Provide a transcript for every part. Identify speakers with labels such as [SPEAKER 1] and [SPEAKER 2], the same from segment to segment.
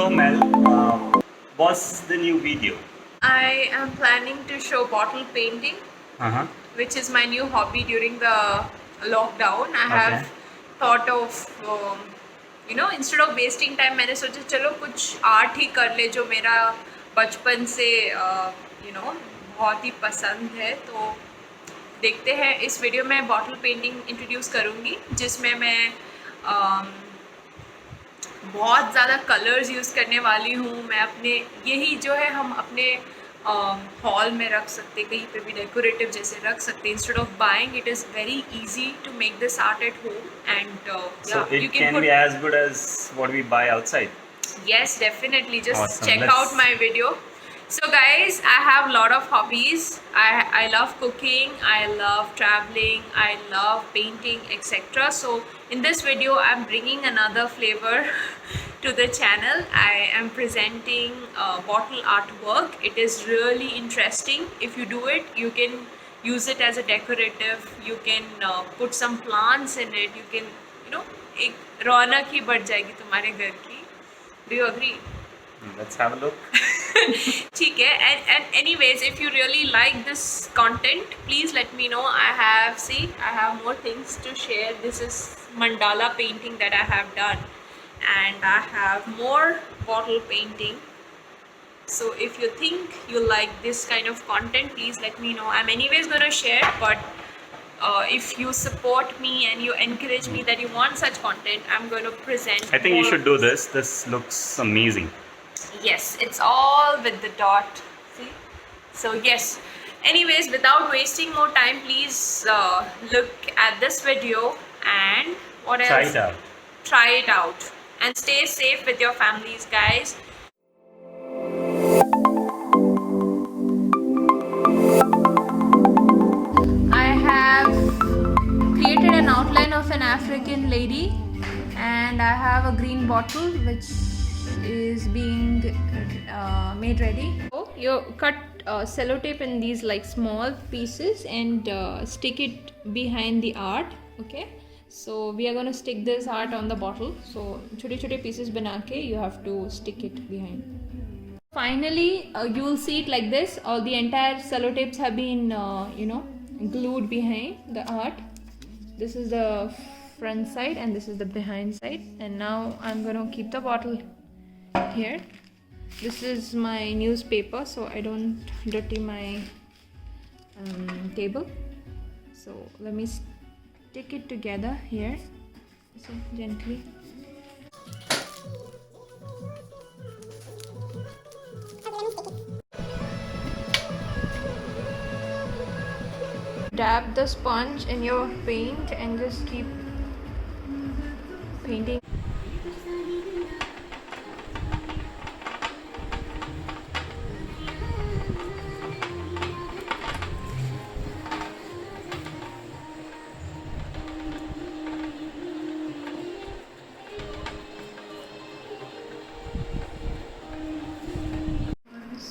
[SPEAKER 1] So Mel, what's the new video?
[SPEAKER 2] I am planning to show bottle painting,
[SPEAKER 1] Uh-huh.
[SPEAKER 2] which is my new hobby during the lockdown. I
[SPEAKER 1] Okay.
[SPEAKER 2] have thought of, instead of wasting time, मैंने सोचा चलो कुछ art ही कर ले जो मेरा बचपन से बहुत ही पसंद है. तो देखते हैं. इस वीडियो में बॉटल पेंटिंग इंट्रोड्यूस करूँगी जिसमें मैं बहुत ज़्यादा कलर्स यूज़ करने वाली हूँ. मैं अपने यही जो है हम अपने हॉल में रख सकते, कहीं पे भी डेकोरेटिव जैसे रख सकते. Instead of buying, it is very easy to make this art at home and
[SPEAKER 1] So it can be as good as what we buy outside.
[SPEAKER 2] Yes, definitely. Just
[SPEAKER 1] Awesome.
[SPEAKER 2] check
[SPEAKER 1] Let's-
[SPEAKER 2] out my video. So guys, I have a lot of hobbies. I love cooking, I love traveling, I love painting, etc. So in this video, I'm bringing another flavor to the channel. I am presenting bottle artwork. It is really interesting. If you do it, you can use it as a decorative. You can put some plants in it. You can, एक रौनक ही बढ़ जाएगी तुम्हारे घर की. Do you agree?
[SPEAKER 1] Let's have a look.
[SPEAKER 2] ठीक है. And anyways, if you really like this content, please let me know. I have more things to share. This is mandala painting that I have done, and I have more bottle painting. So if you think you like this kind of content, please let me know. I'm anyways gonna share, but if you support me and you encourage me that you want such content, I'm going to present.
[SPEAKER 1] I think you
[SPEAKER 2] more.
[SPEAKER 1] should do this. This looks amazing.
[SPEAKER 2] Yes, it's all with the dot. See? So yes. Anyways, without wasting more time, please look at this video and what else?
[SPEAKER 1] Try it out.
[SPEAKER 2] Try it out. And stay safe with your families, guys. I have created an outline of an African lady, and I have a green bottle which is being made ready. So you cut sellotape in these like small pieces and stick it behind the art. Okay, so we are going to stick this art on the bottle. So छोटे छोटे pieces बना के you have to stick it behind. Finally, you will see it like this. All the entire sellotapes have been glued behind the art. This is the front side and this is the behind side. And now I'm gonna keep the bottle here. This is my newspaper, so I don't dirty my table. So let me stick it together here. So gently. Dab the sponge in your paint and just keep painting.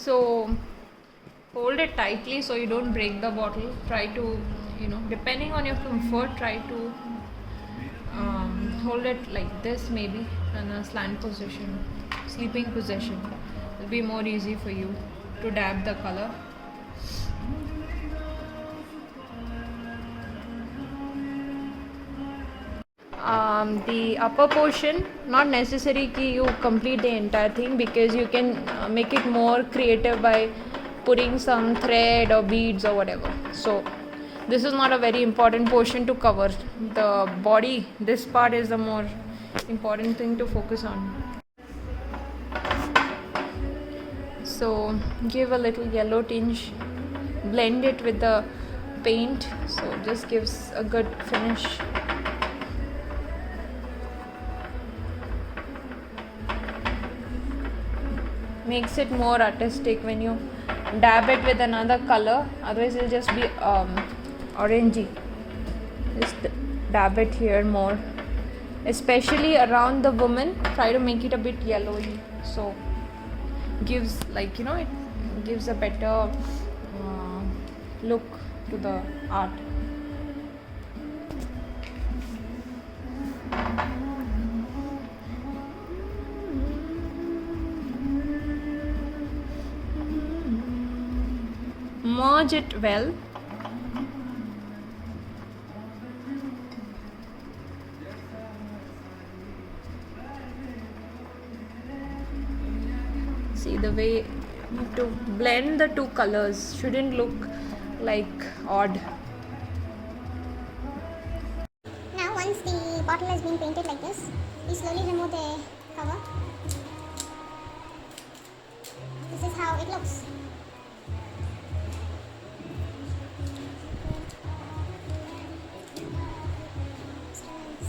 [SPEAKER 2] So hold it tightly so you don't break the bottle. Try to, depending on your comfort, try to hold it like this, maybe in a slant position, sleeping position. It'll be more easy for you to dab the color. The upper portion, not necessary ki you complete the entire thing, because you can make it more creative by putting some thread or beads or whatever. So this is not a very important portion to cover. The body, this part is the more important thing to focus on. So give a little yellow tinge, blend it with the paint, so this gives a good finish. Makes it more artistic when you dab it with another color, otherwise it'll just be orangey. Just dab it here more, especially around the woman. Try to make it a bit yellowy, so gives it gives a better look to the art. merge it well. See the way you have to blend the two colors, shouldn't look like odd.
[SPEAKER 3] Now once the bottle has been painted like this, we slowly remove the cover. This is how it looks.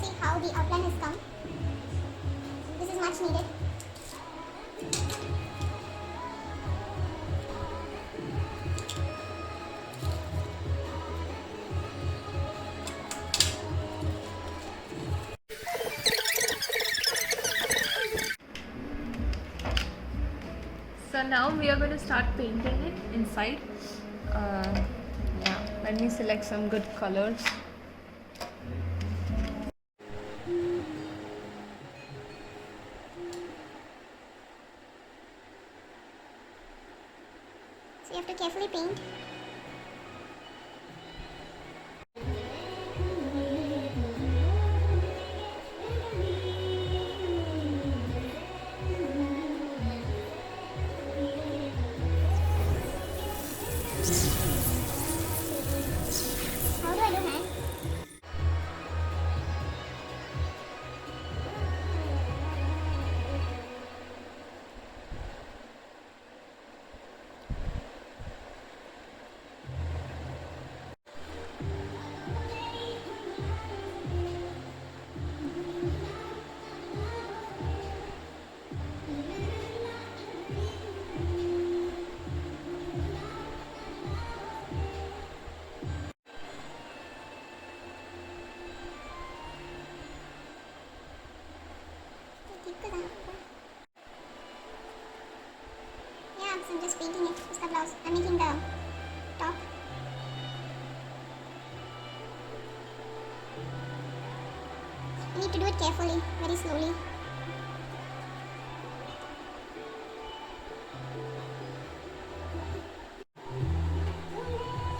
[SPEAKER 3] See how the outline has come. This is much needed.
[SPEAKER 2] So now we are going to start painting it inside. Yeah, let me select some good colors.
[SPEAKER 3] So you have to carefully paint. How do I do hand? Yeah, so I'm just painting it. It's the blouse. I'm making the top. You need to do it carefully, very slowly.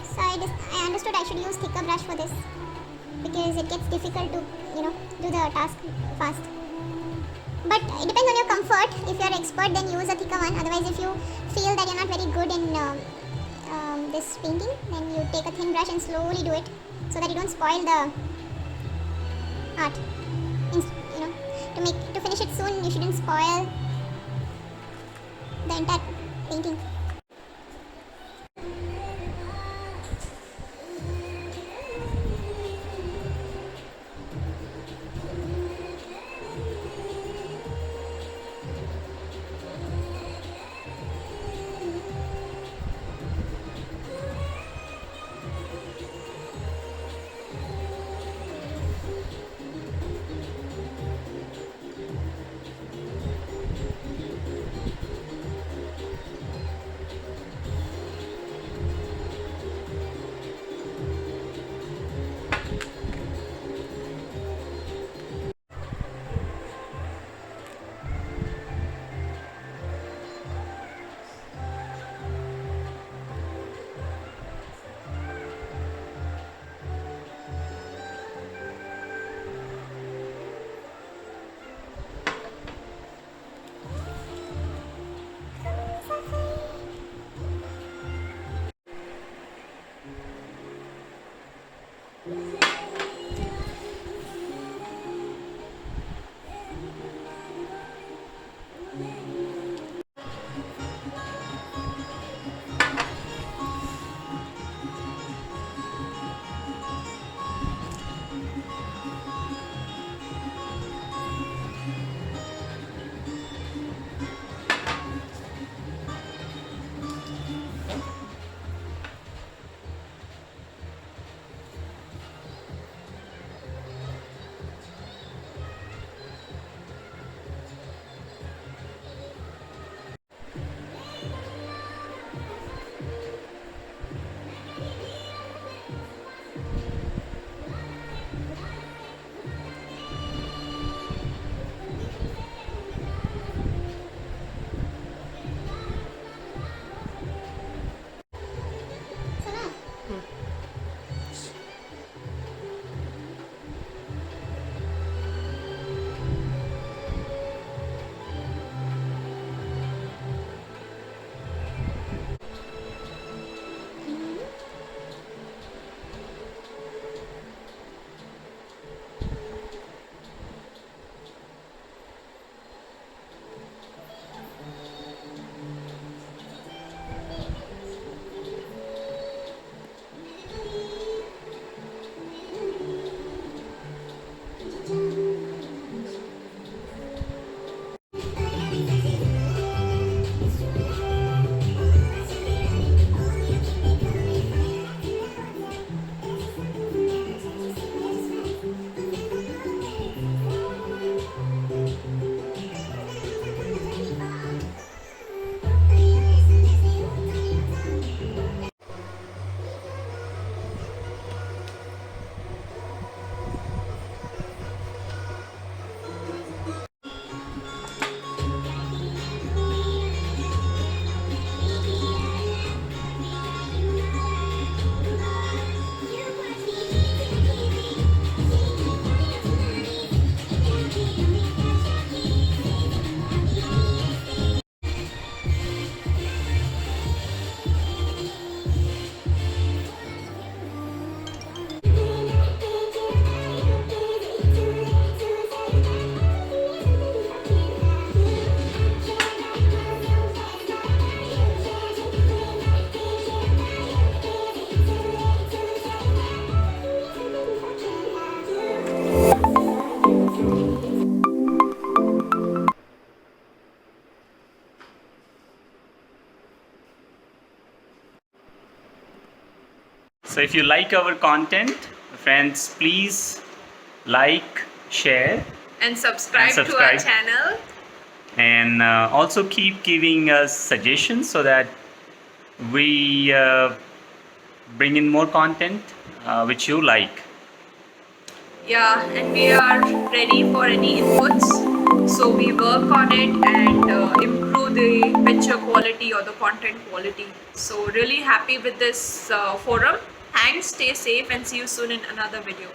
[SPEAKER 3] So I understood I should use thicker brush for this because it gets difficult to, do the task fast. But it depends on your comfort. If you're expert, then use a thicker one. Otherwise, if you feel that you're not very good in this painting, then you take a thin brush and slowly do it so that you don't spoil the art. To finish it soon, you shouldn't spoil the entire painting.
[SPEAKER 1] So if you like our content, friends, please like, share,
[SPEAKER 2] And subscribe to our
[SPEAKER 1] subscribe.
[SPEAKER 2] channel.
[SPEAKER 1] and also keep giving us suggestions so that we bring in more content which you like.
[SPEAKER 2] Yeah, and we are ready for any inputs. So we work on it and improve the picture quality or the content quality. So really happy with this forum. Thanks, stay safe, and see you soon in another video.